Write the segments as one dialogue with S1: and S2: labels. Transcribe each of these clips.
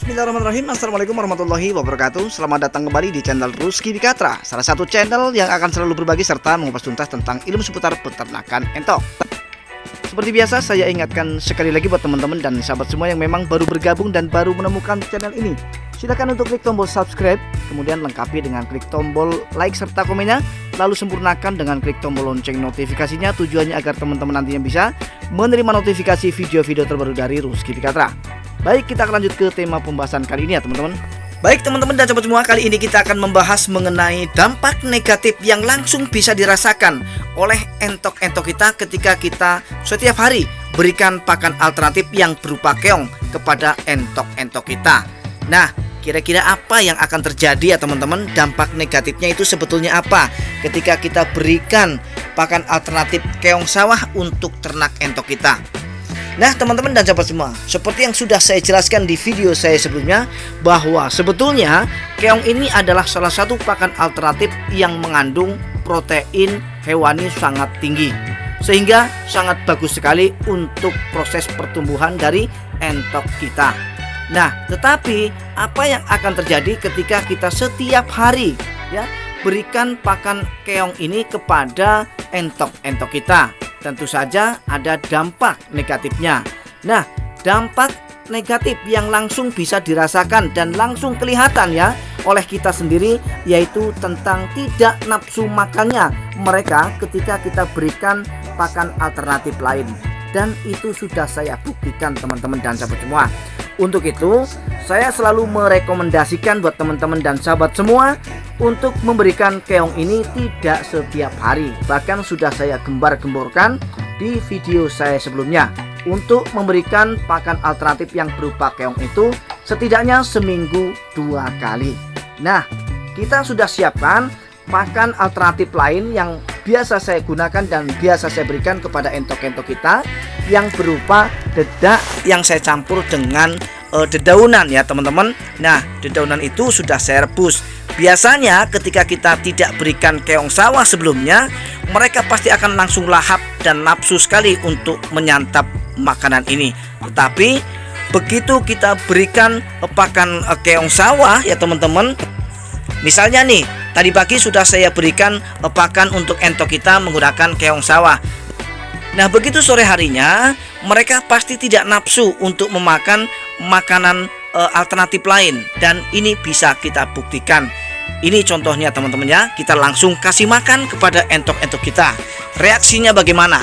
S1: Bismillahirrahmanirrahim. Assalamualaikum warahmatullahi wabarakatuh. Selamat datang kembali di channel Rusky Bikatra, salah satu channel yang akan selalu berbagi serta mengupas tuntas tentang ilmu seputar peternakan entok. Seperti biasa, saya ingatkan sekali lagi buat teman-teman dan sahabat semua yang memang baru bergabung dan baru menemukan channel ini, silakan untuk klik tombol subscribe, kemudian lengkapi dengan klik tombol like serta komennya, lalu sempurnakan dengan klik tombol lonceng notifikasinya, tujuannya agar teman-teman nantinya bisa menerima notifikasi video-video terbaru dari Rusky Bikatra. Baik, kita akan lanjut ke tema pembahasan kali ini ya teman-teman. Baik teman-teman dan sobat semua, kali ini kita akan membahas mengenai dampak negatif yang langsung bisa dirasakan oleh entok-entok kita ketika kita setiap hari berikan pakan alternatif yang berupa keong kepada entok-entok kita. Nah, kira-kira apa yang akan terjadi ya teman-teman? Dampak negatifnya itu sebetulnya apa ketika kita berikan pakan alternatif keong sawah untuk ternak entok kita? Nah teman-teman dan sahabat semua, seperti yang sudah saya jelaskan di video saya sebelumnya, bahwa sebetulnya keong ini adalah salah satu pakan alternatif yang mengandung protein hewani sangat tinggi, sehingga sangat bagus sekali untuk proses pertumbuhan dari entok kita. Nah, tetapi apa yang akan terjadi ketika kita setiap hari ya berikan pakan keong ini kepada entok-entok kita? Tentu saja ada dampak negatifnya. Nah, dampak negatif yang langsung bisa dirasakan dan langsung kelihatan ya oleh kita sendiri, yaitu tentang tidak nafsu makannya mereka ketika kita berikan pakan alternatif lain. Dan itu sudah saya buktikan teman-teman dan sahabat semua. Untuk itu, saya selalu merekomendasikan buat teman-teman dan sahabat semua untuk memberikan keong ini tidak setiap hari. Bahkan sudah saya gembar-gemborkan di video saya sebelumnya, untuk memberikan pakan alternatif yang berupa keong itu setidaknya seminggu 2 kali. Nah, kita sudah siapkan pakan alternatif lain yang biasa saya gunakan dan biasa saya berikan kepada entok-entok kita, yang berupa dedak yang saya campur dengan dedaunan ya teman-teman. Nah, dedaunan itu sudah saya rebus. Biasanya ketika kita tidak berikan keong sawah sebelumnya, mereka pasti akan langsung lahap dan nafsu sekali untuk menyantap makanan ini. Tetapi begitu kita berikan pakan keong sawah ya teman-teman, misalnya nih tadi pagi sudah saya berikan pakan untuk entok kita menggunakan keong sawah. Nah, begitu sore harinya mereka pasti tidak nafsu untuk memakan makanan alternatif lain, dan ini bisa kita buktikan. Ini contohnya teman-teman ya, kita langsung kasih makan kepada entok-entok kita. Reaksinya bagaimana?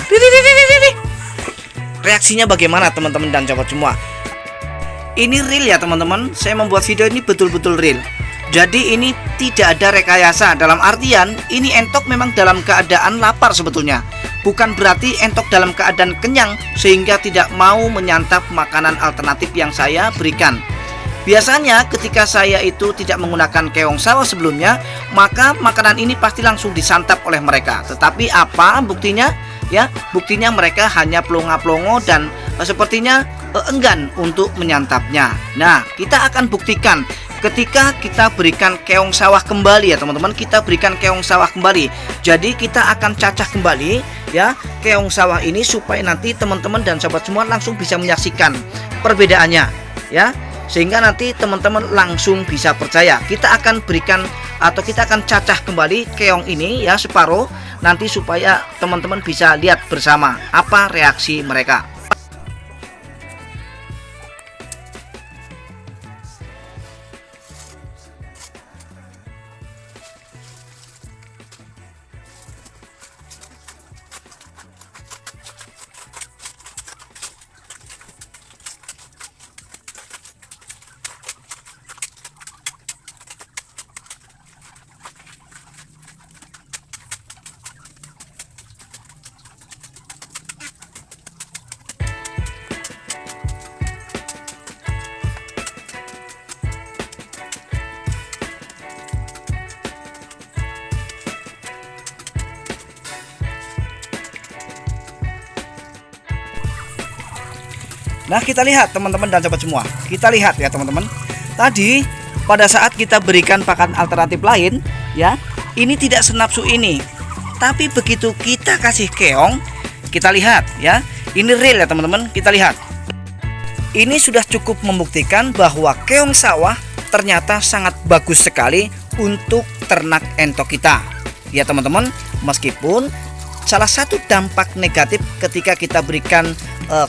S1: Reaksinya bagaimana teman-teman dan sahabat semua? Ini real ya teman-teman, saya membuat video ini betul-betul real. Jadi ini tidak ada rekayasa, dalam artian ini entok memang dalam keadaan lapar sebetulnya. Bukan berarti entok dalam keadaan kenyang sehingga tidak mau menyantap makanan alternatif yang saya berikan. Biasanya ketika saya itu tidak menggunakan keong sawah sebelumnya, maka makanan ini pasti langsung disantap oleh mereka. Tetapi apa buktinya? Ya, buktinya mereka hanya pelongo-pelongo dan sepertinya enggan untuk menyantapnya. Nah, kita akan buktikan ketika kita berikan keong sawah kembali ya teman-teman. Kita berikan keong sawah kembali. Jadi kita akan cacah kembali ya keong sawah ini, supaya nanti teman-teman dan sahabat semua langsung bisa menyaksikan perbedaannya ya, sehingga nanti teman-teman langsung bisa percaya. Kita akan berikan atau kita akan cacah kembali keong ini ya separuh nanti, supaya teman-teman bisa lihat bersama apa reaksi mereka. Nah, kita lihat teman-teman dan sahabat semua. Kita lihat ya teman-teman. Tadi pada saat kita berikan pakan alternatif lain ya, ini tidak senapsu ini. Tapi begitu kita kasih keong, kita lihat ya. Ini real ya teman-teman. Kita lihat. Ini sudah cukup membuktikan bahwa keong sawah ternyata sangat bagus sekali untuk ternak entok kita. Ya teman-teman, meskipun salah satu dampak negatif ketika kita berikan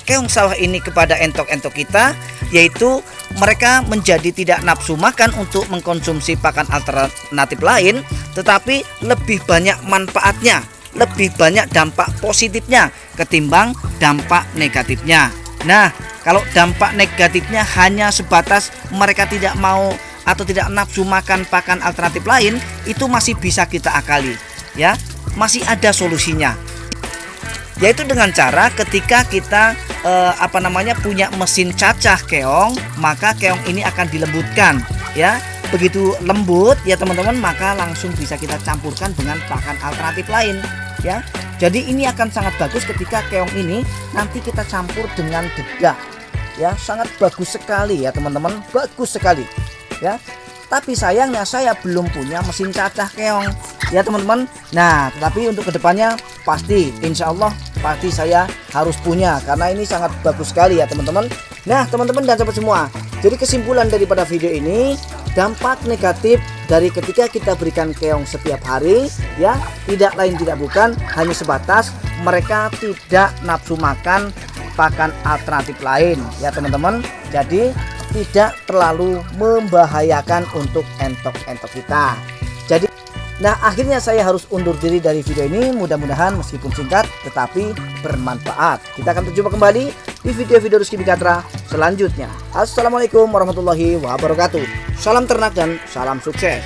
S1: keong sawah ini kepada entok-entok kita, yaitu mereka menjadi tidak nafsu makan untuk mengkonsumsi pakan alternatif lain, tetapi lebih banyak manfaatnya, lebih banyak dampak positifnya ketimbang dampak negatifnya. Nah, kalau dampak negatifnya hanya sebatas mereka tidak mau atau tidak nafsu makan pakan alternatif lain, itu masih bisa kita akali, ya. Masih ada solusinya. Yaitu dengan cara ketika kita punya mesin cacah keong, maka keong ini akan dilembutkan, ya. Begitu lembut ya teman-teman, maka langsung bisa kita campurkan dengan pakan alternatif lain, ya. Jadi ini akan sangat bagus ketika keong ini nanti kita campur dengan dedak, ya. Sangat bagus sekali ya teman-teman, bagus sekali, ya. Tapi sayangnya saya belum punya mesin cacah keong, ya teman-teman. Nah, tetapi untuk kedepannya pasti, insya Allah pasti saya harus punya, karena ini sangat bagus sekali ya teman-teman. Nah teman-teman dan sahabat semua, jadi kesimpulan daripada video ini, dampak negatif dari ketika kita berikan keong setiap hari, ya, tidak lain tidak bukan hanya sebatas mereka tidak nafsu makan pakan alternatif lain, ya teman-teman. Jadi tidak terlalu membahayakan untuk entok-entok kita. Jadi, nah akhirnya saya harus undur diri dari video ini. Mudah-mudahan meskipun singkat tetapi bermanfaat. Kita akan berjumpa kembali di video-video Rizky Bikatra selanjutnya. Assalamualaikum warahmatullahi wabarakatuh. Salam ternak dan salam sukses.